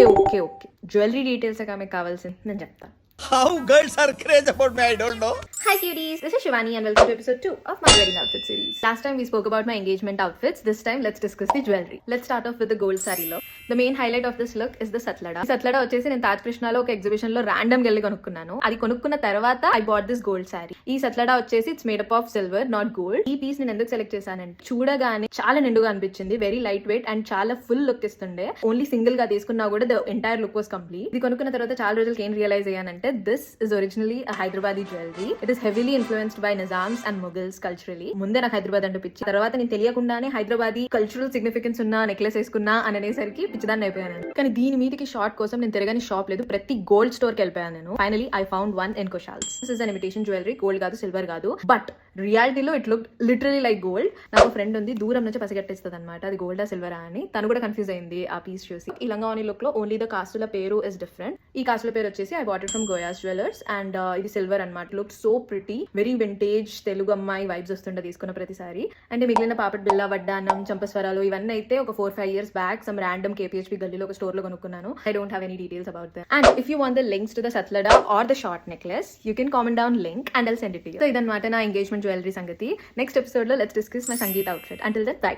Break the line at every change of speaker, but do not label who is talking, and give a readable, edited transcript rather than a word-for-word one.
Okay jewellery details మీకు కావాల్సింది నేను చెప్తాను.
How girls are crazy about me, I don't know.
Hi cuties, this is Shivani and welcome to episode 2 of my wedding outfit series. Last time we spoke about my engagement outfits. This time let's discuss the jewelry. Let's start off with the gold saree look. The main highlight of this look is the satlada. ఈ satlada వచ్చేసి నేను తాజ్ కృష్ణలో ఒక exhibition లో random వెళ్ళి కొనుక్కున్నాను. అది కొనుక్కున్న తర్వాత I bought this gold saree. ఈ satlada వచ్చేసి it's made up of silver not gold. ఈ పీస్ నేను ఎందుకు సెలెక్ట్ చేశానంటే చూడగానే చాలా నిండుగా అనిపించింది, వెరీ లైట్ వెయిట్ అండ్ చాలా ఫుల్ లుక్ ఇస్తుండే. ఓన్లీ సింగిల్ గా తీసుకున్నా కూడా the entire look was complete. ఇది కొనుక్కున్న తర్వాత చాలా రోజులకి ఏం realise అయ్యానంటే this is originally a Hyderabadi jewelry. It is heavily influenced by Nizams and Mughals culturally. ముందే నాకు హైదరాబాద్ అంటే పిచ్చి, తర్వాత నేను తెలియకుండానే హైదరాబాదీ కల్చరల్ సిగ్నిఫికెన్స్ ఉన్న నెక్లెస్ వేసుకున్నా అని అనేసరికి పిచ్చిదాన్ని అయిపోయాను. కానీ దీని మీదకి షార్ట్ కోసం నేను తిరగని షాప్ లేదు, ప్రతి గోల్డ్ స్టోర్ కి వెళ్ళిపోయాను నేను. Finally I found one in Kushal's. This is an imitation jewellery, gold కాదు, సిల్వర్ కాదు, బట్ రియాలిటీలో it look literally like gold. నాకు ఫ్రెండ్ ఉంది, దూరం నుంచి పసిగట్టేస్తుంది అనమాట అది గోల్డా సిల్వరా అని. తను కూడా కన్ఫ్యూజ్ అయింది ఆ పీస్ చూసి. ఈ లంగావని లుక్ లో ఓన్లీ ద కాస్టుల పేరు ఇస్ డిఫరెంట్. ఈ కాస్టుల పేరు వచ్చేసి I bought it from గోయాస్ jewellers and ఇది సిల్వర్ అనమాట. Look so pretty, very vintage Telugu అమ్మాయి వైబ్స్ వస్తుండే తీసుకున్న ప్రతిసారి. అంటే మిగిలిన పాపట్ బిల్లా, వడ్డానం, చంపస్వరాలు ఇవన్నీ అయితే ఒక 4-5 years back some random KPHP గల్లీలో ఒక స్టోర్ లో కొనుక్కున్నాను. I don't have any details about that. And if you want the links to the satlada or the short necklace you can comment down link and I'll send it to you. So ఇదన్నమాట నా engagement jewellery సంగతి. Next episode లో let's discuss my sangeet outfit. Until then by.